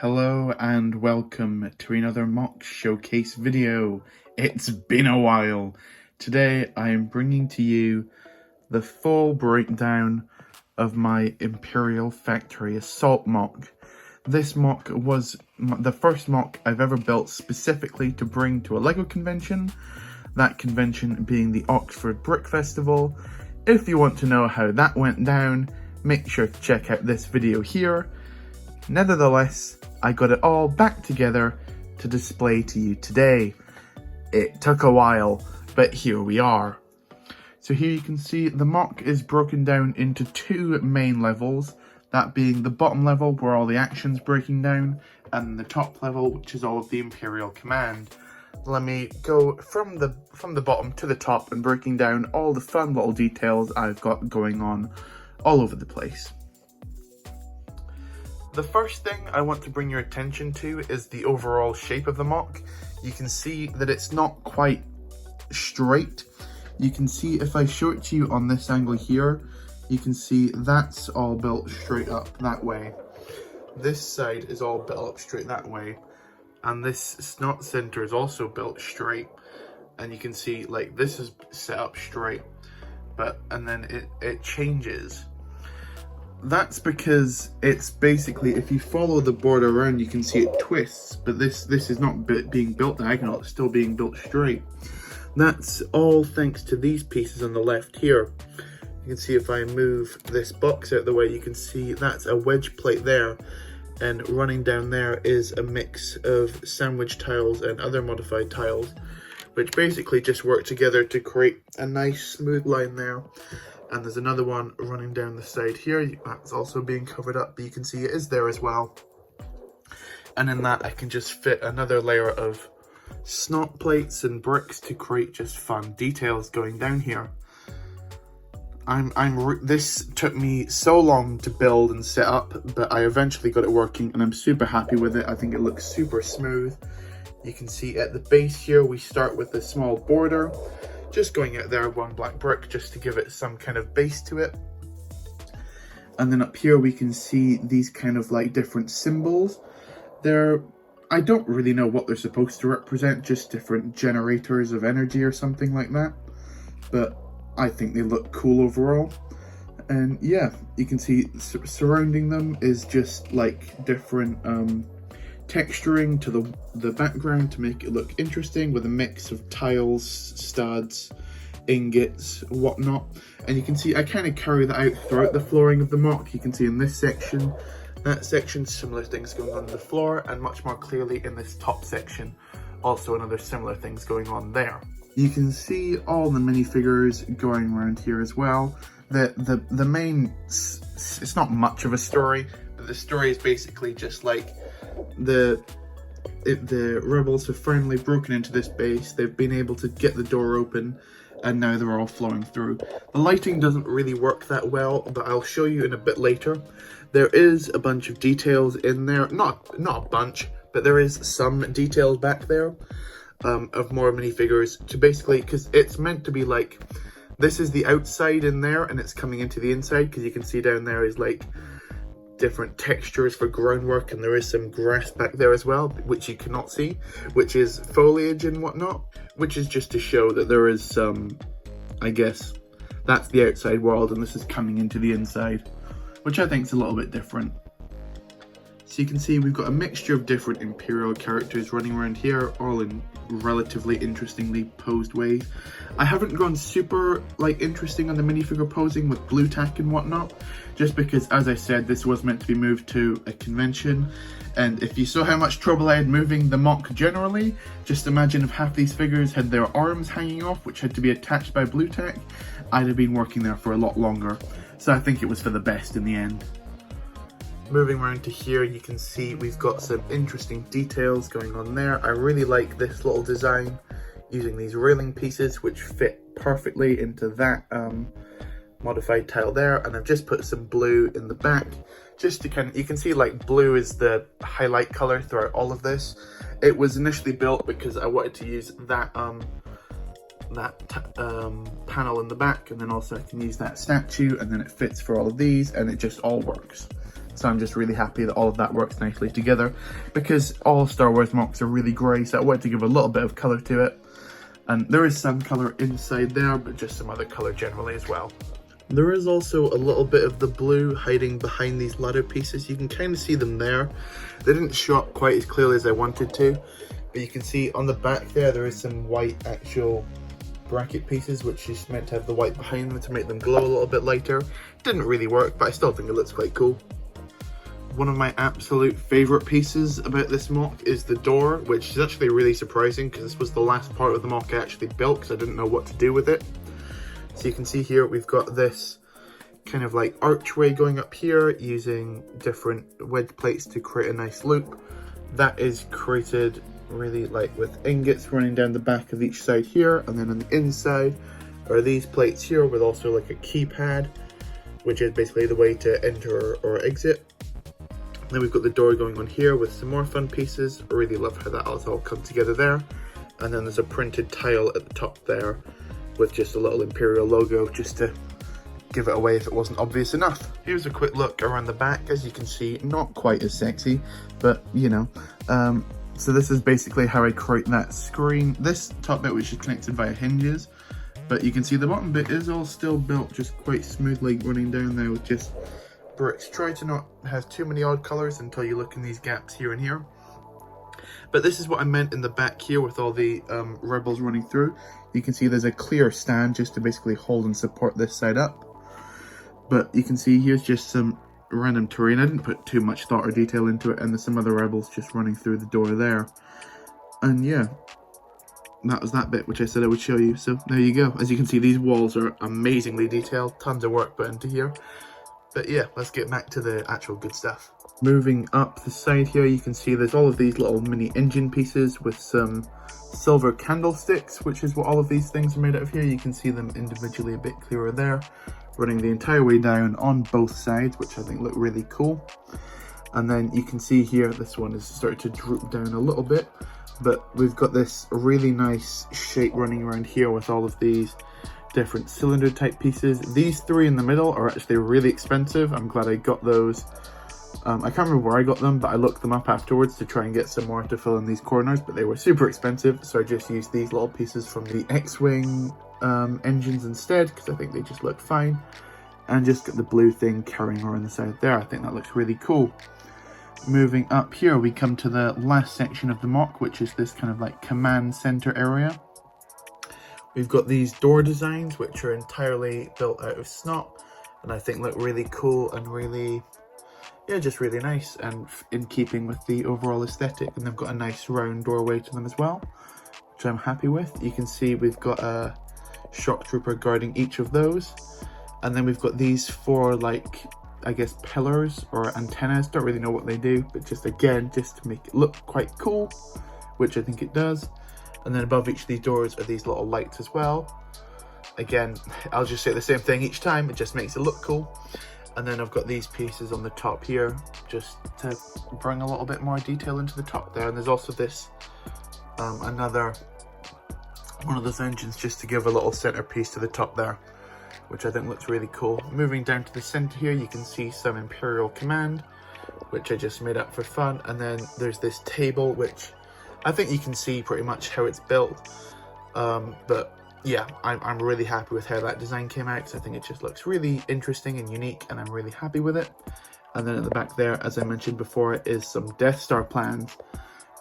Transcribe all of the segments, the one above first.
Hello and welcome to another MOC showcase video. It's been a while. Today I am bringing to you the full breakdown of my Imperial Factory Assault MOC. This MOC was the first MOC I've ever built specifically to bring to a LEGO convention, that convention being the Oxford Brick Festival. If you want to know how that went down, make sure to check out this video here. Nevertheless, I got it all back together to display to you today. It took a while, but here we are. So here you can see the MOC is broken down into two main levels, that being the bottom level where all the action's breaking down, and the top level which is all of the Imperial command. Let me go from the bottom to the top and breaking down all the fun little details I've got going on all over the place. The first thing I want to bring your attention to is the overall shape of the MOC. You can see that it's not quite straight. You can see if I show it to you on this angle here, you can see that's all built straight up that way. This side is all built up straight that way. And this snot center is also built straight. And you can see like this is set up straight, and then it changes. That's because it's basically, if you follow the board around, you can see it twists, but this is not being built diagonal, it's still being built straight. That's all thanks to these pieces on the left here. You can see if I move this box out of the way, you can see that's a wedge plate there, and running down there is a mix of sandwich tiles and other modified tiles, which basically just work together to create a nice smooth line there. And there's another one running down the side here, that's also being covered up, but you can see it is there as well. And in that I can just fit another layer of snot plates and bricks to create just fun details going down here. This took me so long to build and set up, but I eventually got it working and I'm super happy with it. I think it looks super smooth. You can see at the base here we start with a small border. Just going out there one black brick just to give it some kind of base to it. And then up here we can see these kind of like different symbols. I don't really know what they're supposed to represent, just different generators of energy or something like that. But I think they look cool overall. And yeah, you can see surrounding them is just like different texturing to the background to make it look interesting with a mix of tiles, studs, ingots, whatnot. And you can see I kind of carry that out throughout the flooring of the MOC. You can see in this section, that section, similar things going on the floor, and much more clearly in this top section, also another similar things going on there. You can see all the minifigures going around here as well. The main, it's not much of a story, but the story is basically just like the rebels have finally broken into this base. They've been able to get the door open and now they're all flowing through. The lighting doesn't really work that well, but I'll show you in a bit later. There is a bunch of details in there, not a bunch, but there is some details back there of more minifigures to basically, because it's meant to be like, this is the outside in there and it's coming into the inside, because you can see down there is like different textures for groundwork, and there is some grass back there as well, which you cannot see, which is foliage and whatnot, which is just to show that there is some, I guess, that's the outside world and this is coming into the inside, which I think is a little bit different. So you can see we've got a mixture of different Imperial characters running around here, all in relatively interestingly posed ways. I haven't gone super like interesting on the minifigure posing with blue tack and whatnot, just because, as I said, this was meant to be moved to a convention, and if you saw how much trouble I had moving the MOC generally, just imagine if half these figures had their arms hanging off, which had to be attached by blue tack, I'd have been working there for a lot longer. So I think it was for the best in the end. Moving around to here, you can see we've got some interesting details going on there. I really like this little design using these railing pieces which fit perfectly into that modified tile there, and I've just put some blue in the back just to kind of, you can see like blue is the highlight color throughout all of this. It was initially built because I wanted to use that panel in the back, and then also I can use that statue, and then it fits for all of these and it just all works. So I'm just really happy that all of that works nicely together, because all Star Wars MOCs are really grey, so I wanted to give a little bit of colour to it. And there is some colour inside there, but just some other colour generally as well. There is also a little bit of the blue hiding behind these ladder pieces. You can kind of see them there. They didn't show up quite as clearly as I wanted to, but you can see on the back there is some white actual bracket pieces, which is meant to have the white behind them to make them glow a little bit lighter. Didn't really work, but I still think it looks quite cool. One of my absolute favourite pieces about this MOC is the door, which is actually really surprising because this was the last part of the MOC I actually built because I didn't know what to do with it. So you can see here we've got this kind of like archway going up here using different wedge plates to create a nice loop. That is created really like with ingots running down the back of each side here, and then on the inside are these plates here with also like a keypad, which is basically the way to enter or exit. Then we've got the door going on here with some more fun pieces. I really love how that has all come together there. And then there's a printed tile at the top there with just a little Imperial logo just to give it away if it wasn't obvious enough. Here's a quick look around the back. As you can see, not quite as sexy, but you know. So this is basically how I create that screen. This top bit, which is connected via hinges, but you can see the bottom bit is all still built just quite smoothly running down there with just bricks. Try to not have too many odd colours until you look in these gaps here and here. But this is what I meant in the back here with all the rebels running through. You can see there's a clear stand just to basically hold and support this side up. But you can see here's just some random terrain. I didn't put too much thought or detail into it, and there's some other rebels just running through the door there. And yeah, that was that bit which I said I would show you. So there you go. As you can see, these walls are amazingly detailed. Tons of work put into here. But yeah, let's get back to the actual good stuff. Moving up the side here, you can see there's all of these little mini engine pieces with some silver candlesticks, which is what all of these things are made out of here. You can see them individually a bit clearer there, running the entire way down on both sides, which I think look really cool. And then you can see here, this one is starting to droop down a little bit, but we've got this really nice shape running around here with all of these different cylinder type pieces. These three in the middle are actually really expensive. I'm glad I got those. I can't remember where I got them, but I looked them up afterwards to try and get some more to fill in these corners, but they were super expensive, so I just used these little pieces from the X-Wing engines instead, because I think they just look fine. And just got the blue thing carrying around the side there. I think that looks really cool. Moving up here, we come to the last section of the MOC, which is this kind of like command center area. We've got these door designs, which are entirely built out of snot, and I think look really cool and really, yeah, just really nice and in keeping with the overall aesthetic. And they've got a nice round doorway to them as well, which I'm happy with. You can see we've got a shock trooper guarding each of those. And then we've got these four, like, I guess pillars or antennas. Don't really know what they do, but just again, just to make it look quite cool, which I think it does. And then above each of these doors are these little lights as well. Again, I'll just say the same thing each time, it just makes it look cool. And then I've got these pieces on the top here, just to bring a little bit more detail into the top there. And there's also this, another one of those engines just to give a little centerpiece to the top there, which I think looks really cool. Moving down to the center here, you can see some Imperial command, which I just made up for fun. And then there's this table, which I think you can see pretty much how it's built. But yeah, I'm really happy with how that design came out, because I think it just looks really interesting and unique, and I'm really happy with it. And then at the back there, as I mentioned before, is some Death Star plans.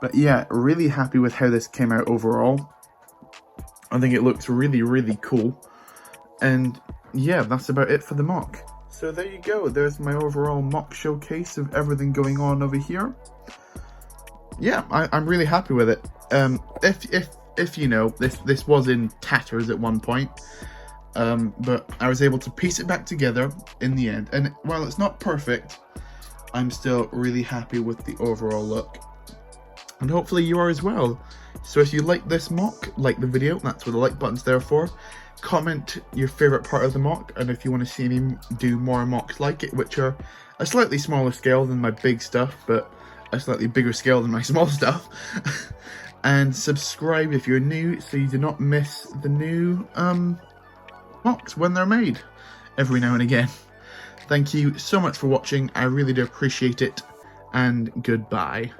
But yeah, really happy with how this came out overall. I think it looks really, really cool. And yeah, that's about it for the MOC. So there you go, there's my overall MOC showcase of everything going on over here. Yeah, I'm really happy with it. If you know, this was in tatters at one point, but I was able to piece it back together in the end. And while it's not perfect, I'm still really happy with the overall look. And hopefully you are as well. So if you like this MOC, like the video, that's what the like button's there for. Comment your favourite part of the MOC, and if you want to see me do more MOCs like it, which are a slightly smaller scale than my big stuff, but a slightly bigger scale than my small stuff. And subscribe if you're new, so you do not miss the new MOCs when they're made every now and again. Thank you so much for watching. I really do appreciate it, and goodbye.